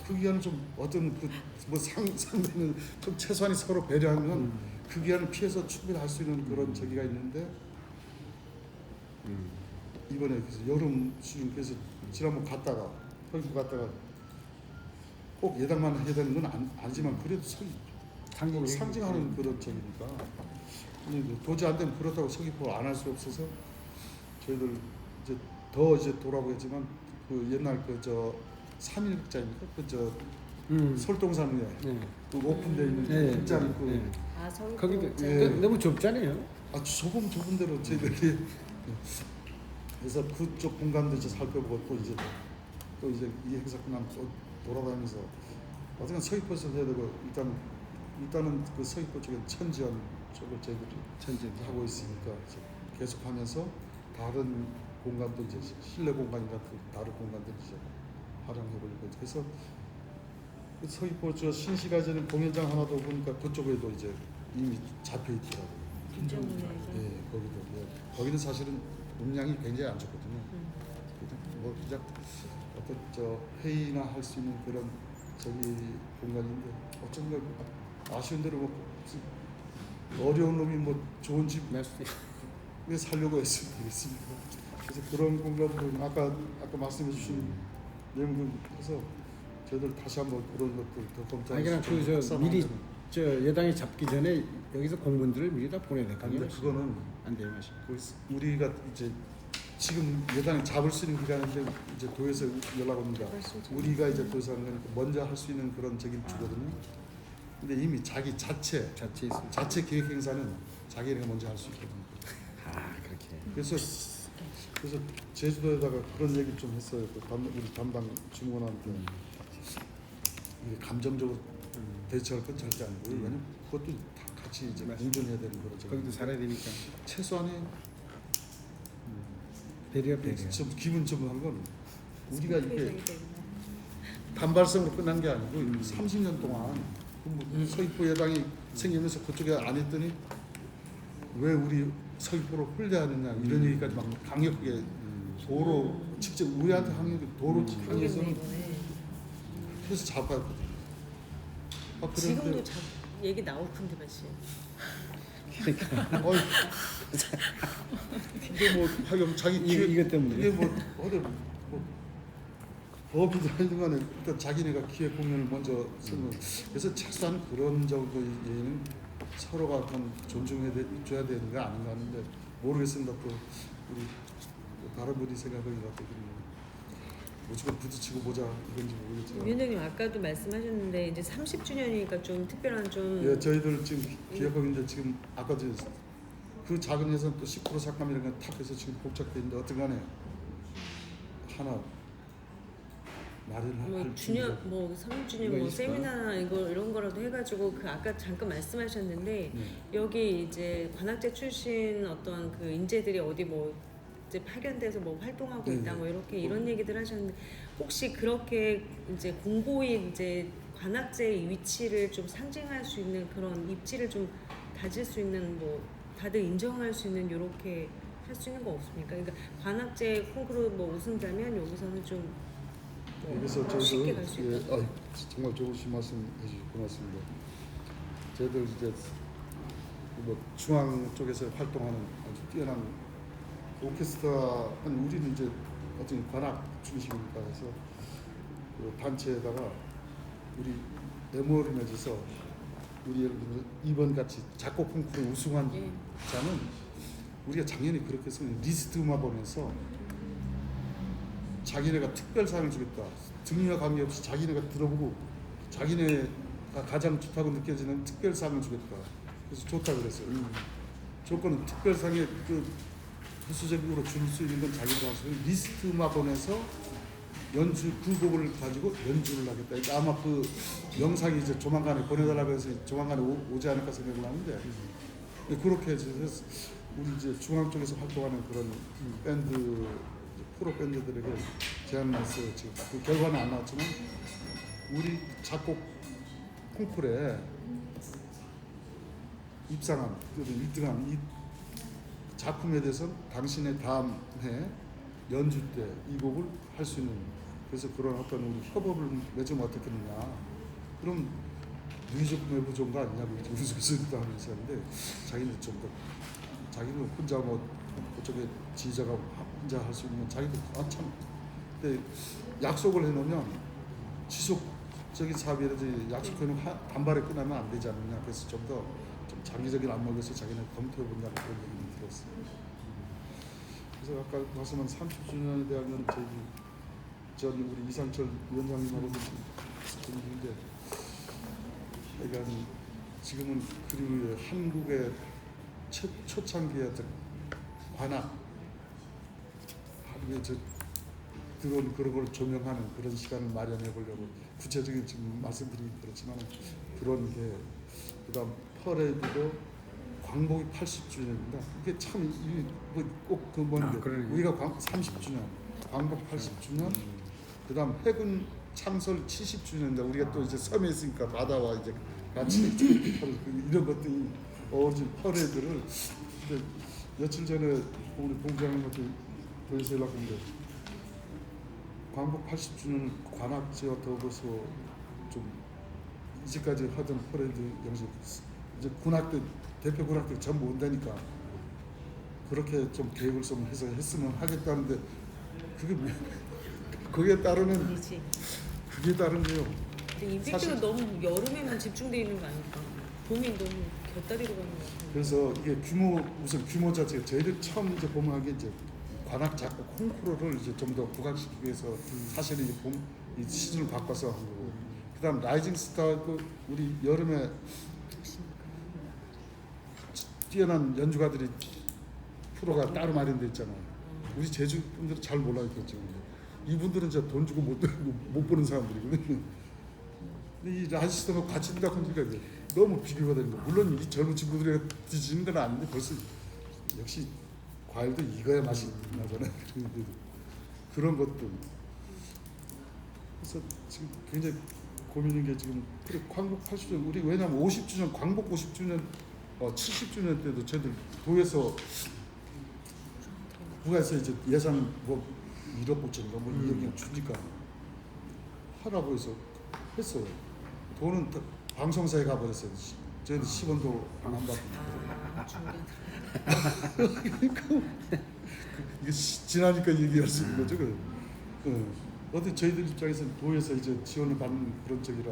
그 기간은 좀 어떤 그뭐 상대는 좀 최소한이 서로 배려하면 그 기간을 피해서 충분히 할 수 있는 그런 저기가 있는데 이번에 그래서 여름 시즌 그래서 지난번 갔다가 서귀포 갔다가 꼭 예당만 해야 되는 건 아니지만 그래도 상징하는 그런 점이니까 근데 도저히 안 되면 그렇다고 서귀포 안 할 수 없어서 저희들 이제 더 이제 돌아보겠지만 그 옛날 그 3.1극장입니까? 설동산에 그 오픈되어 있는 그 극장 있고
서귀포
거기도
예.
너무 좁잖아요.
좁은 데로 저희들이 그래서 그쪽 공간도 이제 살펴보고 또 이제 이 행사 끝나면 또 돌아다니면서 어쨌든 서귀포에서 해야 되고 일단은 그 서귀포 쪽에 천지연 쪽을 저희들이 하고 있으니까 이제 계속하면서 다른 공간도 이제 실내 공간이나 다른 공간들 이제 활용해 보려고 그래서 그 서귀포 저 신시가지는 공연장 하나도 보니까 그쪽에도 이제 이미 잡혀 있더라고요. 예, 거기는 사실은 음량이 굉장히 안 좋거든요. 뭐 그냥 어떤 회의나 할 수 있는 그런 공간인데 어쩐가 아쉬운 대로 뭐 어려운 놈이 뭐 좋은 집 왜 살려고 했으면 되겠습니까? 그래서 그런 공간들 아까 말씀해주신 내용들 해서 저희들 다시 한번 그런 것들 더 검토하고
그냥 그저 미리 예당이 잡기 전에 여기서 공문들을 미리 다 보내야 되거든요.
근데 그거는
안 돼요, 맛이.
우리가 이제 지금 예당이 잡을 수 있는 기간인데 이제 도에서 연락 옵니다. 우리가 이제 도에서 하는 거니까 먼저 할 수 있는 그런 적이 주거든요. 근데 이미 자기 자체 기획 행사는 자기네가 먼저 할 수 있거든요.
그렇게.
그래서 그래서 제주도에다가 그런 얘기 좀 했어요. 우리 담당 주무관한테 이게 감정적으로 대처할 건 절대 아니고 왜냐면 그것도 다 같이 이제 공존해야 되는 거죠.
거기도 살아야 되니까
최소한의
배려.
좀 기분적한 건 우리가 이게
회장이 되구나.
단발성으로 끝난 게 아니고 30년 동안 서귀포 여당이 생기면서 그쪽에 안 했더니 왜 우리 서귀포를 홀대하느냐 이런 얘기까지 막 강력하게 도로 직접 우리한테 항의 도로
그러겠네
항의에서는
이번에.
해서 잡았거든요. 아,
지금도
그런데
얘기 나올 텐데 마치.
어이, 이게 뭐 하여간 자기
이것 때문에.
이게 뭐 어디 뭐 법이든 하여튼 간에 일단 자기네가 기획 공연을 먼저 쓰는 그래서 최소한 그런 정도의 예의는 서로가 어떤 존중해 줘야 되는 거 아닌가 하는데 모르겠습니다. 또 우리 다른 분이 생각하기가 또 무조건 부딪히고 보자 이건지 모르겠지만
위원장님 아까도 말씀하셨는데 이제 30주년이니까 좀 특별한 좀
예, 저희들 지금 기획하는데 지금 아까 그 작은 예산 또 10% 삭감이라는 건 탁 해서 지금 복잡돼 있는데 어떤 간에 하나 마련할
뭐 주년 뭐 30주년
이거
뭐
있을까요?
세미나나 이런 거라도 해가지고 그 아까 잠깐 말씀하셨는데 여기 이제 관악제 출신 어떤 그 인재들이 어디 뭐 이제 파견돼서 뭐 활동하고 있다 뭐 이렇게 이런 얘기들 하셨는데 혹시 그렇게 이제 공고히 이제 관악제의 위치를 좀 상징할 수 있는 그런 입지를 좀 다질 수 있는 뭐 다들 인정할 수 있는 이렇게 할 수 있는 거 없습니까? 그러니까 관악제 콩쿠르 뭐 우승자면 여기서는 좀 뭐
여기서
쉽게
저희들
갈 수 있다.
정말 좋으신 말씀 해주셔서 고맙습니다. 저희들 이제 뭐 중앙 쪽에서 활동하는 아주 뛰어난 오케스트라는 우리는 이제 어떤 관악 중심이니까 해서 그 단체에다가 우리 MO를 맺어서 우리 예를 들면 이번 같이 작곡 콩쿠르 우승한
예.
자는 우리가 작년에 그렇게 해서 리스트 음악원에서 자기네가 특별상을 주겠다. 등리와 관계없이 자기네가 들어보고 자기네가 가장 좋다고 느껴지는 특별상을 주겠다. 그래서 좋다 그랬어요. 조건은 특별상에 그 부수적으로 줄 수 있는 건 자기가 할 수 있는 리스트 음악원에서 연주 그 곡을 가지고 연주를 하겠다. 그러니까 아마 그 영상이 이제 조만간에 보내달라고 해서 조만간에 오지 않을까 생각을 하는데 그렇게 해서 우리 이제 중앙 쪽에서 활동하는 그런 밴드 프로 밴드들에게 제안을 했어요. 지금 그 결과는 안 나왔지만 우리 작곡 콩쿠르에 입상한 1등한 이 작품에 대해서 당신의 다음 해 연주 때 이 곡을 할 수 있는 그래서 그런 어떤 우리 협업을 맺으면 어떻겠느냐 그럼 누이적 외부 좋은 거 아니냐고 이제 웃으면서 하면서 하는데 자기는 좀 더 자기는 혼자 뭐 그쪽에 지휘자가 혼자 할 수 있는 자기도 참 근데 약속을 해놓으면 지속적인 사업이라든지 약속해놓은 단발에 끝나면 안 되지 않느냐 그래서 좀 더 좀 장기적인 안목에서 자기는 검토해 본다는 그런 얘기를 들었어요. 그래서 아까 말씀한 30주년에 대한 건 저희 전 우리 이상철 위원장님하고도 좀 있는데 그러니까 지금은 그리고 한국의 초창기의 관악 하루에 들어온 그런 걸 조명하는 그런 시간을 마련해 보려고 구체적인 지금 말씀드리기 그렇지만 그런 게 그다음 퍼레이드도 광복이 80주년입니다. 이게 참꼭그 뭔데 우리가 30주년, 광복 80주년, 그다음 해군 창설 70주년인데 우리가 또 이제 섬에 있으니까 바다와 이제 같이 이런 것들이 어우러진 퍼레이드를 근데 며칠 전에 우리 봉장님한테 보여서 연락 온데 광복 80주년 관악지와 더불어서 좀 이제까지 하던 퍼레이드 양식 이제 군악대 대표 군악대 전부 온다니까 그렇게 좀 계획을 좀 해서 했으면 하겠다는데 그게 뭐 거기에 따르는
아니지.
그게 다른 게요.
근데 임팩트가
사실-
너무 여름에만 집중돼 있는 거 아닐까? 봄이 너무 곁다리로 가는 것 같아.
그래서 이게 우선 규모 자체가 저희들 처음 이제 보면 하게 이제 관악 작곡 콩쿠르를 이제 좀 더 부각시키기 위해서 사실은 이 시즌을 바꿔서 한 거고 그다음 라이징 스타도 우리 여름에 뛰어난 연주가들이 프로가 따로 마련돼 있잖아요. 우리 제주 분들은 잘 몰라있겠죠. 이분들은 진짜 돈 주고 못 보는 사람들이거든요. 근데 이 아저씨들하고 같이 든다 보니까 이제 너무 비교가 되는 거. 물론 이 젊은 친구들이 드시는 건 아닌데 벌써 역시 과일도 익어야 맛이 나잖아요. 그런 것들. 그래서 지금 굉장히 고민인 게 지금 그래 광복 80주년 우리 왜냐면 50주년 광복 50주년 70주년 때도 저희들 도에서 부가에서 이제 예산 뭐 1억 5천인가 뭐 2억이나 주니까 하라고 해서 했어요. 돈은 다 방송사에 가버렸어요. 저희들 10원도 안 받고. 이게 지나니까 얘기할 수 있는 거죠. 어디 저희들 입장에서는 도에서 이제 지원을 받는 그런 쪽이라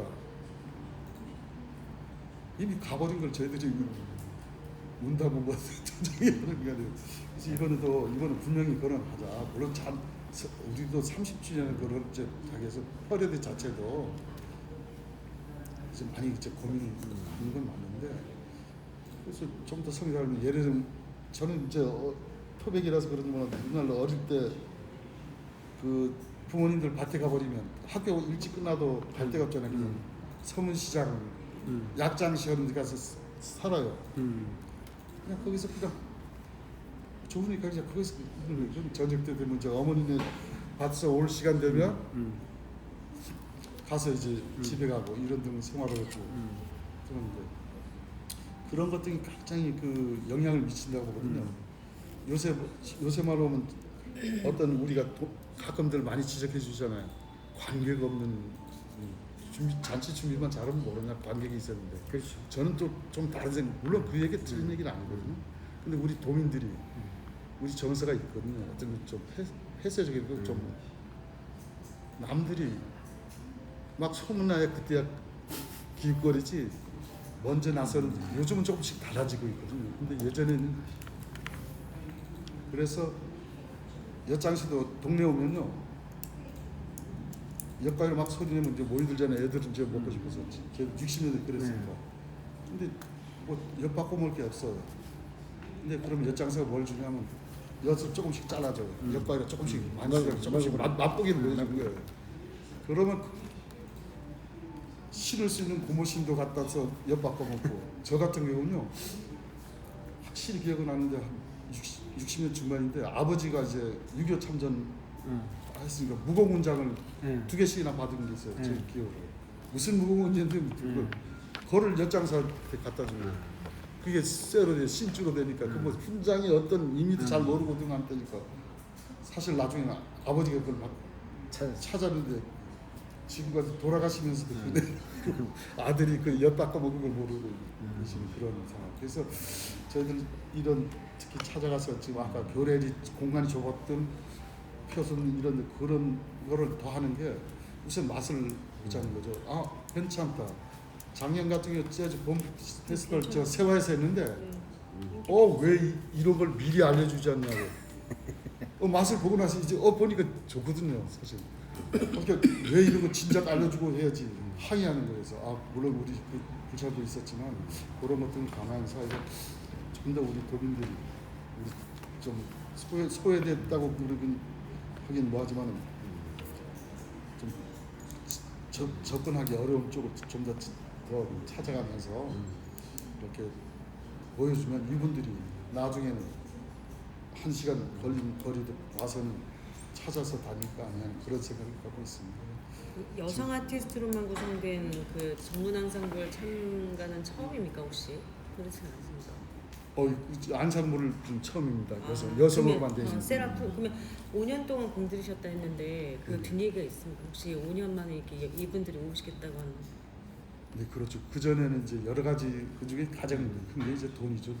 이미 가버린 걸 저희들이 문다고 뭐 도저히 하는 게 아니에요. 그래서 이거는 분명히 거론하자. 물론 우리도 30주년 그런 이제 자기에서 퍼레드 자체도 이제 많이 이제 고민을 하는 건 맞는데 그래서 좀 더 성의를 예를 들면 저는 이제 토백이라서 그런지 몰라도 옛날 어릴 때 그 부모님들 밭에 가버리면 학교 일찍 끝나도 갈 데가 없잖아요. 그냥 서문시장, 약장시 이런 데 가서 살아요. 그냥 거기서 그냥 좋으니까 이제 거기서 저녁 때 되면 이제 어머니네 밭에서 올 시간 되면 가서 이제 집에 가고 이런 등 생활을 했고 그런데 그런 것들이 굉장히 그 영향을 미친다고 보거든요. 요새 말로 하면 어떤 우리가 가끔들 많이 지적해 주잖아요. 관객 없는 잔치 준비만 잘하면 모르냐 관객이 있었는데.
그렇죠.
저는 또 좀 다른 생각. 물론 그 얘기 틀린 얘기는 아니거든요. 근데 우리 도민들이 우리 정서가 있거든요. 어떤 좀 폐쇄적이고 좀 남들이 막 소문나야 그때야 기웃거리지 먼저 나서는 요즘은 조금씩 달라지고 있거든요. 근데 예전에는 그래서 엿장시도 동네 오면요 엿가위로 막 소리 내면 이제 모이들잖아요. 애들은 이제 먹고 싶어서 60년대 그랬으니까. 근데 뭐 엿 바꿔 먹을 게 없어요. 근데 그럼 엿장사가 뭘 주냐면 엿을 조금씩 잘라줘요. 엿가위로 조금씩 만져서 조금씩 맛보기를 보여주는 거예요. 그러면 신을 수 있는 고모신도 갖다서 엿 바꿔 먹고 저 같은 경우는요 확실히 기억은 나는데 한 60년 중반인데 아버지가 이제 6.25 참전 했으니까 무공훈장을 2개씩이나 받은 게 있어요. 제 기억으로. 무슨 무공훈장인데 그거를 엿장사한테 갖다 주고 그게 쇠로 돼 신주로 되니까 그 뭐 훈장이 어떤 의미도 잘 모르고 등한 때니까 사실 나중에 아버지가 그걸 막 찾았는데 지금까지 돌아가시면서도 아들이 그 엿 닦아 먹은 걸 모르고 계시는 그런 상황. 그래서 저희들 이런 특히 찾아가서 지금 아까 교례리 공간이 좁았던 표선 이런 그런 거를 더 하는 게 우선 맛을 보자는 거죠. 아 괜찮다. 작년 같은 경우 재즈 봄 페스티벌 저 세화에서 했는데 왜 이런 걸 미리 알려주지 않냐고. 맛을 보고 나서 이제 보니까 좋거든요 사실. 그러니까 왜 이런 거 진작 알려주고 해야지 항의하는 거여서 물론 우리 그 불찰도 있었지만 그런 것들은 감안해서 좀 더 우리 도민들이 우리 좀 소외됐다고 그러긴 하긴 뭐하지만 좀 접근하기 어려운 쪽을 좀 더 찾아가면서 이렇게 보여주면 이분들이 나중에는 1시간 걸린 거리도 와서는 찾아서 다닐까 하는 그런 생각을 갖고 있습니다.
여성 아티스트로만 구성된 그 전문 앙상블 참가는 처음입니까 혹시? 그렇진 않습니까?
안상블을 좀 처음입니다. 여성으로만 되신.
세라프 그러면 5년 동안 공들이셨다 했는데 그 뒷얘기가 있습니까? 혹시 5년 만에 이렇게 이분들이 오시겠다고 하는?
네 그렇죠. 그 전에는 이제 여러 가지 그 중에 가장 큰 게 이제 돈이죠.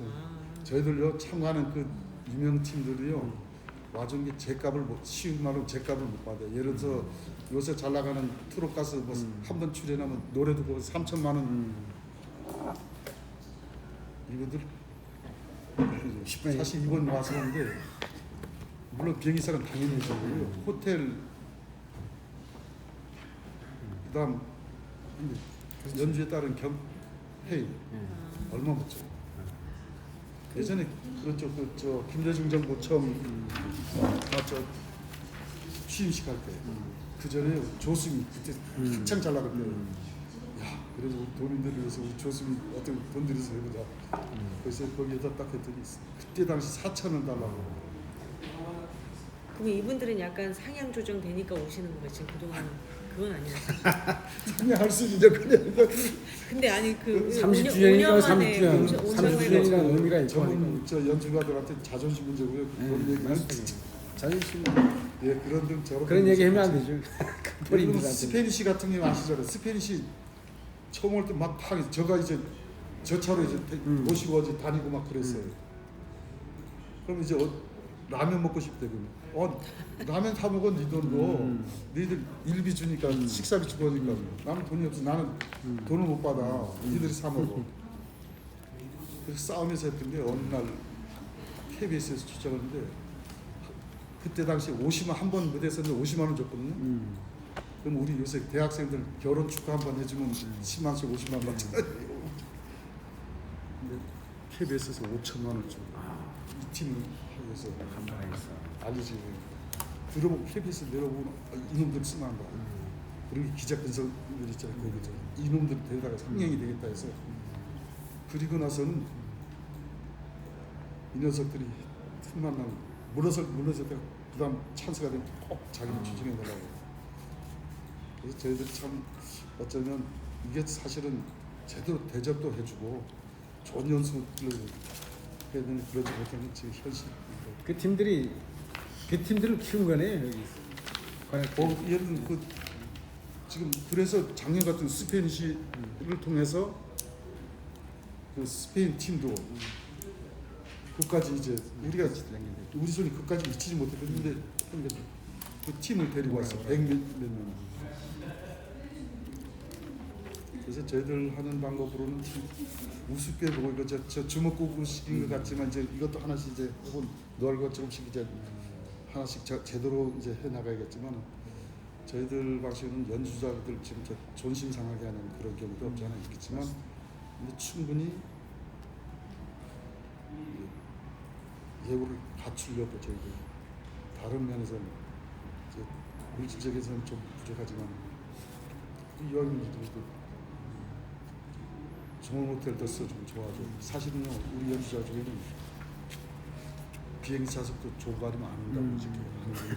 저희들요 참가하는 그 유명 팀들이요 와준 게 제값을 쉬운 말로 제값을 못 받아요. 예를 들어서 요새 잘 나가는 트롯 가수 뭐 한 번 출연하면 노래 듣고 3천만 원. 이분들 사실 이번 와서 하는데 물론 비행기사는 당연히 해주고요. 호텔 그다음 연주에 따른 회의 얼마 못 줘요. 예전에 그렇죠. 그저 김대중 정부 처음 저 취임식 할 때 그 전에 조수미 그때 한창 잘 나갈 때. 야, 그래서 우리 도민들을 위해서 우리 조수미 어떻게 돈 들여서 해보자. 그래서 거기에다 딱 했더니 그때 당시 4,000원 달라고.
그럼 이분들은 약간 상향 조정되니까 오시는 거예요. 지금 그동안 그건 아니었어요.
그냥 할 수 있는 그냥
근데 아니 그
30주년이니까
5년
30주년이라는 의미가 있고
전문 저 연주가들한테 자존심 문제고요. 그런 얘기는
자존심
예 그런 등 저런
그런 얘기 하면 안 되죠.
그리고
본인들한테
스페니시 같은 경우 아시잖아요. 스페니시 처음 올 때 막 파기 저가 이제 저 차로 이제 모시고 어디 다니고 막 그랬어요. 그럼 이제 라면 먹고 싶대 그러면 라면 사 먹어 네 돈으로 니들 일비 주니까 식사비 주고 하니까 나는 돈이 없어 나는 돈을 못 받아 니들이 사 먹어. 그래서 싸우면서 했던데 어느 날 KBS에서 출장하는데 그때 당시 50만 한 번 무대 했었는데 50만 원 줬거든요. 그럼 우리 요새 대학생들 결혼 축하 한번 해주면 10만씩 50만 원 받잖아요. 근데 KBS에서 5천만 원 주고 이 팀을 하면서
감사했어.
알리지. 들어보고 KBS 내려보고 이놈들 쓰면 한다. 그리고 기자 근성들 있잖아요. 거기서 이놈들 데려다가 상냥이 되겠다 해서 그리고 나서는 이 녀석들이 틈만 나면 물어서 그다음 찬스가 되면 꼭 자기는 추진해 달라고. 그래서 저희들 참 어쩌면 이게 사실은 제대로 대접도 해주고 좋은 연수를 해야 되는 그러지 못하는 지금 현실.
그 팀들이 그 팀들을 키운 거네 여기.
예를 들면 그 지금 그래서 작년 같은 스페인시를 통해서 그 스페인 팀도 그까지 이제 우리 손이 그까지 미치지 못했는데 그 팀을 데리고 왔어 100몇 명. 그래서 저희들 하는 방법으로는 우습게 보고 이거 저 주먹구구식인 것 같지만 이제 이것도 하나씩 이제 혹은 노할 것처럼씩 이제 하나씩 제대로 이제 해 나가야겠지만 저희들 방식은 연주자들 지금 존심 상하게 하는 그런 경우도 없지 않아 있겠지만 근데 충분히 예우를 갖추려고 저희들 다른 면에서는 이제 물질적에서는 좀 부족하지만 이왕이면 좋은 호텔도 써주면 좋아하죠. 사실은요 우리 연주자 중에는 비행기 좌석도 조발이 많은다고 지금 하는 건데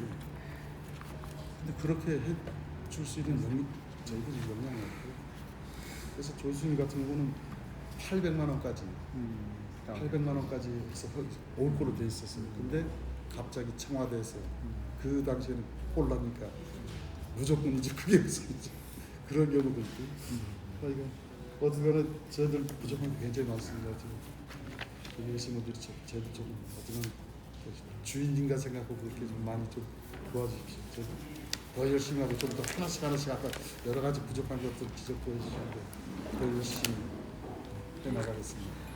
근데 그렇게 해줄 수 있는 저희들이 역량이 없고 그래서 조순이 같은 경우는 800만 원까지 800만 원까지 해서 올 거로 돼 있었어요. 근데 갑자기 청와대에서 그 당시에는 홀라니까 무조건 이제 그게 무슨 그런 경우도 있고 그러니까 어쨌거나 저희들 부족한 게 굉장히 많습니다. 지금 계신 분들이 저희들 좀 어쨌든 주인인가 생각하고 이렇게 좀 많이 좀 도와주십시오. 저희들 더 열심히 하고 좀 더 하나씩 아까 여러 가지 부족한 것들 지적도 해주시는데 더 열심히 해나가겠습니다.